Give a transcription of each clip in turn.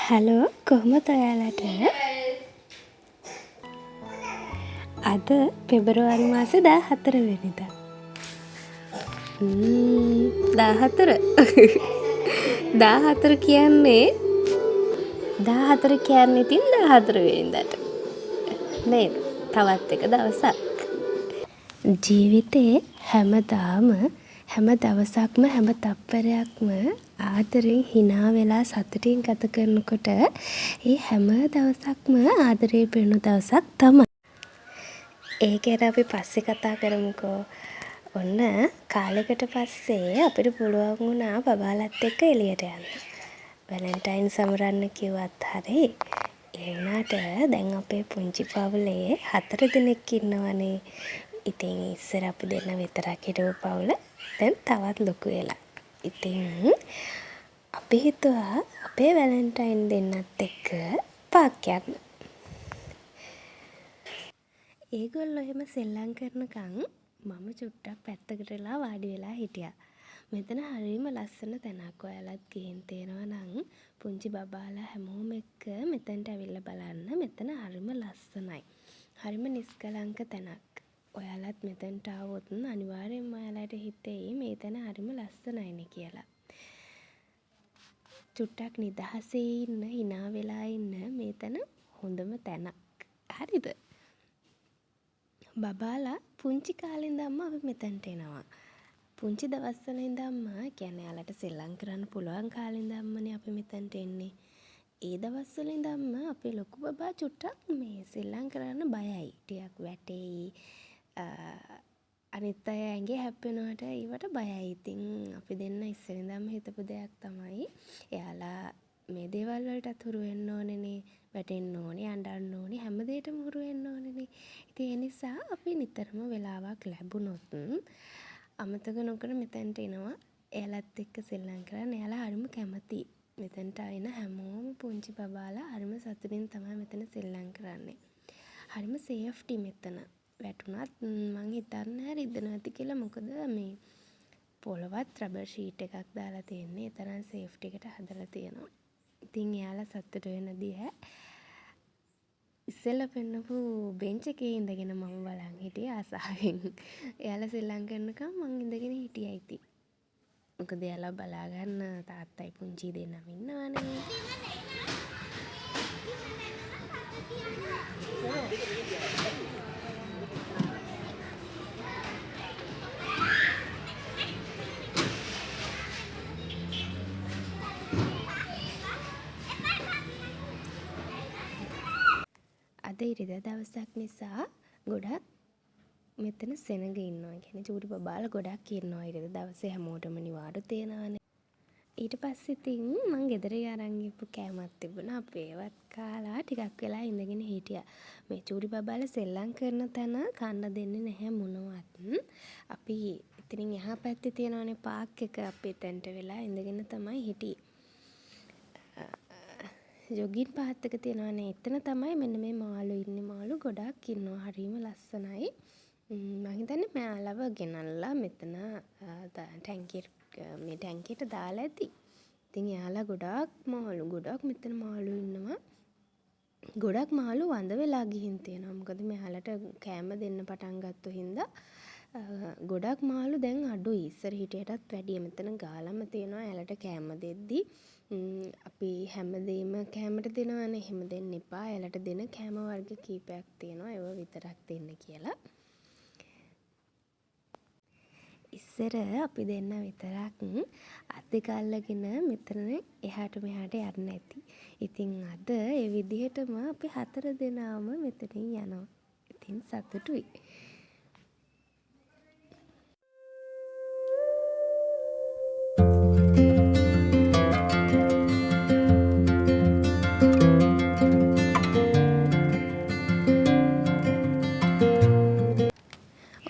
Hello කොහොමද ඔයාලට? අද පෙබරවාරි මාසේ 14 වෙනිදා. 14 14 කියන්නේ ඉතින් 14 වෙනිදාට. නේද? තවත් එක දවසක්. ජීවිතේ හැම දවසක්ම හැම තප්පරයක්ම ආදරෙන් hina වෙලා සතුටින් ගත කරනකොට ඒ හැම දවසක්ම ආදරේ පිරුණු දවසක් තමයි. ඒ ගැන අපි පස්සේ කතා කරමුකෝ. ඔන්න කාලෙකට පස්සේ අපිට පුළුවන් වුණා බබාලත් එක්ක එළියට යන්න. වැලන්ටයින් සමරන්න කිව්වත් හරි. ඒ වුණාට දැන් අපේ පුංචි පවුලේ 4 දෙනෙක් ඉන්නවනේ. ඉතින් ඉස්සර අපි දෙන්න විතරක් හිටපු පවුල දැන් තවත් ලොකු වෙලා. ඉතින් අපි හිතුවා අපේ වැලන්ටයින් දෙන්නත් එක්ක පාක් යන්න. ඒගොල්ලෝ එහෙම සෙල්ලම් කරනකන් මම චුට්ටක් පැත්තකට වෙලා වාඩි වෙලා හිටියා. මෙතන හරිම ලස්සන තැනක්. ඔයාලත් ගිහින් තියෙනවා නම් පුංචි බබාලා හැමෝම එක්ක මෙතනට ඇවිල්ලා බලන්න. මෙතන හරිම ලස්සනයි. හරිම නිස්කලංක තැනක්. ඔයාලත් මෙතනට ආවොත් අනිවාර්යෙන්ම ඔයාලට හිතෙයි මේ තැන හරිම ලස්සනයිනේ කියලා. චුට්ටක් නිදහසේ ඉන්න, hina වෙලා ඉන්න මේ තැන හොඳම තැනක්. හරිද? බබාලා පුංචි කාලේ ඉඳන්ම අපි මෙතනට එනවා. පුංචි දවස්වල ඉඳන්ම කියන්නේ යාලට සෙල්ලම් කරන්න පුළුවන් කාලේ ඉඳන්මනේ අපි මෙතනට එන්නේ. ඒ දවස්වල ඉඳන්ම අපේ ලොකු බබා චුට්ටක් මේ සෙල්ලම් කරන්න බයයි. ටිකක් වැටෙයි. අනිත් අය ඇඟේ හැප්පෙනවට ඒවට බයයි. ඉතින් අපි දෙන්න ඉස්සර ඉඳන්ම හිතපු දෙයක් තමයි එයාලා මේ දේවල් වලටත් හුරු වෙන්න ඕනේනේ. වැටෙන්න ඕනේ, අඬන්න ඕනේ, හැම දෙයකටම හුරු වෙන්න ඕනේනේ. ඉතින් ඒ නිසා අපි නිතරම වෙලාවක් ලැබුණොත් අමතක නොකර මෙතනට එනවා. එයාලත් එක්ක සෙල්ලම් කරන්න. එයාලා හරිම කැමතියි. මෙතනට එන හැමෝම පුංචි බබාලා හරිම සතුටින් තමයි මෙතන සෙල්ලම් කරන්නේ. හරිම සේෆ්ටි මෙතන. වැටුණත් මං හිතන්නේ රිදෙනවා ඇති කියලා. මොකද මේ පොළවත් රබර් ෂීට් එකක් දාලා තියෙන්නේ. ඒ තරම් සේෆ්ටි එකට හදලා තියෙනවා. ඉතින් එයාලා සතුට වෙන දිහා ඉස්සෙල්ලා පෙන්නපු බෙන්ච් එකේ ඉඳගෙන මම බලන් හිටියේ ආසාවෙන්. එයාලා සෙල්ලම් කරනකම් මං ඉඳගෙන හිටියා ඉතින්. මොකද එයාලා බලා ගන්න තාත්තයි පුංචි දෙන්නම ඉන්නවනේ. අද ඉරිදා දවසක් නිසා ගොඩක් මෙතන සෙනග ඉන්නවා. කියන්නේ චූටි බබාලා ගොඩක් ඉන්නවා. ඉරිදා දවසේ හැමෝටම නිවාඩු තියෙනවානේ. ඊට පස්සේ ඉතින් මං ගෙදර අරන් ගිහපු කෑමක් තිබුණා. අපි ඒවත් කාලා ටිකක් වෙලා ඉඳගෙන හිටියා. මේ චූටි බබාලා සෙල්ලම් කරන තැන කන්න දෙන්නේ නැහැ මොනවත්. අපි එතනින් එහා පැත්තේ තියෙනවානේ පාක් එක. අපි එතනට වෙලා ඉඳගෙන තමයි හිටියේ. ජොගින් පාත් එක තියෙනවානේ. එතන තමයි මෙන්න මේ මාළු ඉන්නේ. මාළු ගොඩක් ඉන්නවා. හරිම ලස්සනයි. මම හිතන්නේ මෙයාලව ගෙනල්ලා මෙතන ටැංකියට දාලා ඇති. ඉතින් එයාලා ගොඩක් මෙතන මාළු ඉන්නවා. ගොඩක් මාළු වඳ වෙලා ගිහින් තියෙනවා. මොකද මෙයාලට කෑම දෙන්න පටන් ගත්ත හින්දා ගොඩක් මාළු දැන් අඩුයි. ඉස්සර හිටියටත් වැඩිය. මෙතන ගාලම තියෙනවා. එයාලට කෑම දෙද්දි අපි හැමදේම කෑමට දෙනවනේ. එහෙම දෙන්න එපා. එයාලට දෙන කෑම වර්ග කීපයක් තියෙනවා. ඒව විතරක් දෙන්න කියලා. ඉස්සර අපි දෙන්න විතරක් අතෙක අල්ලගෙන මෙතන එහාට මෙහාට යන්න ඇති. ඉතින් අද ඒ විදිහටම අපි 4 දෙනාම මෙතනින් යනවා. ඉතින් සතුටුයි.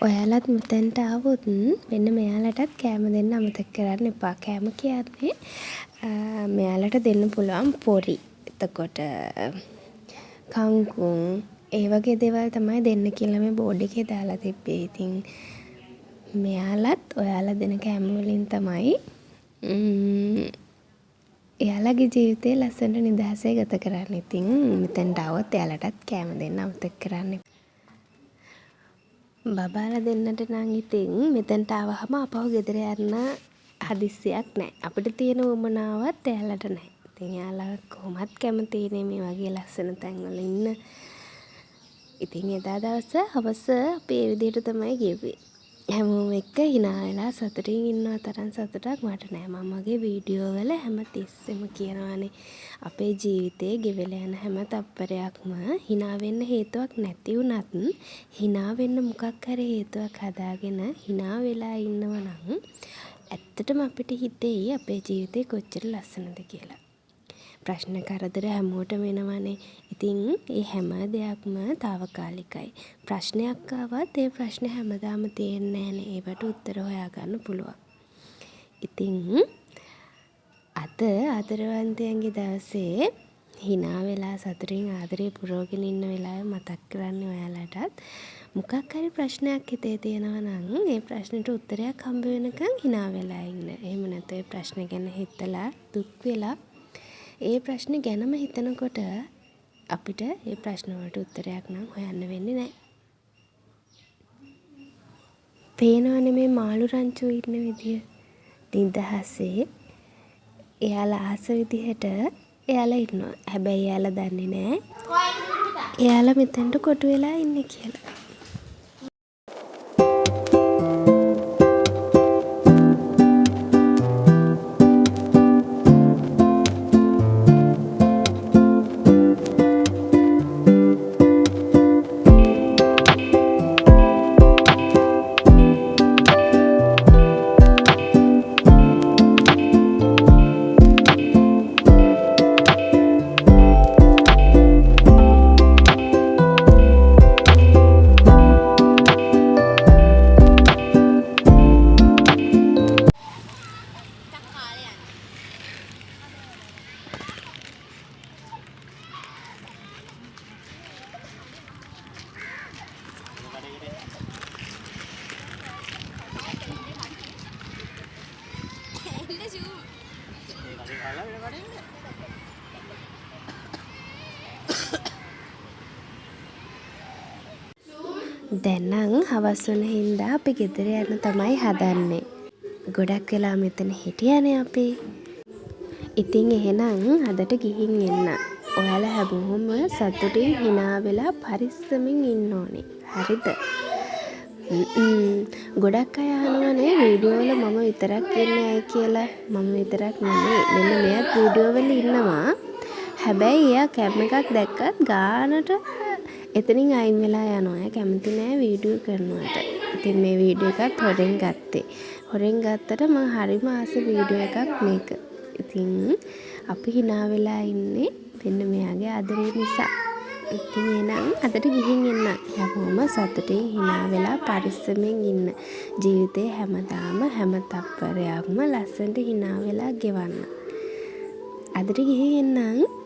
ඔයාලත් මෙතනට ආවොත් මෙන්න මෙයාලටත් කෑම දෙන්න අමතක කරන්න එපා. කෑම කියන්නේ මෙයාලට දෙන්න පුළුවන් පොරි. එතකොට කංකුම් ඒ වගේ දේවල් තමයි දෙන්න කියලා මේ බෝඩ් එකේ දාලා තිබ්බේ. ඉතින් මෙයාලත් ඔයාලා දෙන කෑම වලින් තමයි එයාලගේ ජීවිතේ ලස්සනට නිදහසේ ගත කරන්න. ඉතින් මෙතනට આવොත් එයාලටත් කෑම දෙන්න අමතක කරන්න එපා. බබාලා දෙන්නට නම් ඉතින් මෙතනට ආවහම අපහු ගෙදර යන්න හදිස්සියක් නැහැ. අපිට තියෙන උවමනාවක් එයාලට නැහැ. ඉතින් එයාලා කොහොමත් කැමතිනේ මේ වගේ ලස්සන තැන්වල ඉන්න. ඉතින් එදා දවස හවස අපි ඒ විදිහට තමයි ගෙව්වේ. හැමෝම එක්ක hina වෙලා සතුටින් ඉන්නවා තරම් සතුටක් මට නෑ. මම මගේ වීඩියෝ වල හැම තිස්සෙම කියනවානේ අපේ ජීවිතේ ගෙවිලා යන හැම තප්පරයක්ම hina වෙන්න හේතුවක් නැති වුණත් hina වෙන්න මොකක් හරි හේතුවක් හදාගෙන hina වෙලා ඉන්නවා නම් ඇත්තටම අපිට හිතෙයි අපේ ජීවිතේ කොච්චර ලස්සනද කියලා. ප්‍රශ්න කරදර හැමෝටම එනවනේ. ඉතින් ඒ හැම දෙයක්ම తాවකාලිකයි. ප්‍රශ්නයක් ආවත් ඒ ප්‍රශ්නේ හැමදාම තියෙන්නේ නැහනේ. ඒවට උත්තර හොයාගන්න පුළුවන්. ඉතින් අද ආදරවන්තයන්ගේ දවසේ hina වෙලා සතුටින් ආදරේ පුරවගෙන ඉන්න වෙලාවේ මතක් කරන්නේ ඔයාලටත් මොකක් හරි ප්‍රශ්නයක් හිතේ තියෙනවා නම් ඒ ප්‍රශ්නෙට උත්තරයක් හම්බ වෙනකන් hina වෙලා ඉන්න. එහෙම නැත්නම් ඒ ප්‍රශ්න ගැන හිතලා දුක් වෙලා ඒ ප්‍රශ්න ගැනම හිතනකොට අපිට ඒ ප්‍රශ්න වලට උත්තරයක් නම් හොයන්න වෙන්නේ නැහැ. පේනවනේ මේ මාළු රංචුව ඉන්න විදිය. නිදහසේ එයාලා ආස විදිහට එයාලා ඉන්නවා. හැබැයි එයාලා දන්නේ නැහැ එයාලා මෙතෙන්ට කොටු වෙලා ඉන්නේ කියලා. දැන් නම් හවස් වන හින්දා අපි ගෙදර යන්න තමයි හදන්නේ. ගොඩක් වෙලා මෙතන හිටියානේ අපි. ඉතින් එහෙනම් අදට ගිහින් එන්න. ඔයාලා හැමෝම සතුටින් hina වෙලා පරිස්සමින් ඉන්න ඕනේ. හරිද? ගොඩක් අය අහනවනේ වීඩියෝ වල මම විතරක් ඉන්නේ ඇයි කියලා. මම විතරක් නෙමෙයි. මෙන්න මෙයාත් වීඩියෝ වල ඉන්නවා. හැබැයි එයා කැම් එකක් දැක්කත් ගානට එතනින් අයින් වෙලා යනවා. එයා කැමති නෑ වීඩියෝ කරනවට. ඉතින් මේ වීඩියෝ එකත් හොරෙන් ගත්තේ. හොරෙන් ගත්තට මම හරිම ආස වීඩියෝ එකක් මේක. ඉතින් අපි hina වෙලා ඉන්නේ මෙන්න මෙයාගේ ආදරේ නිසා. ඉතින් එහෙනම් අදට ගිහින් එන්න. හැමෝම සතුටින් hina වෙලා පරිස්සමෙන් ඉන්න. ජීවිතේ හැමදාම හැම තප්පරයක්ම ලස්සනට hina වෙලා ගෙවන්න. අදට ගිහින් එන්නම්.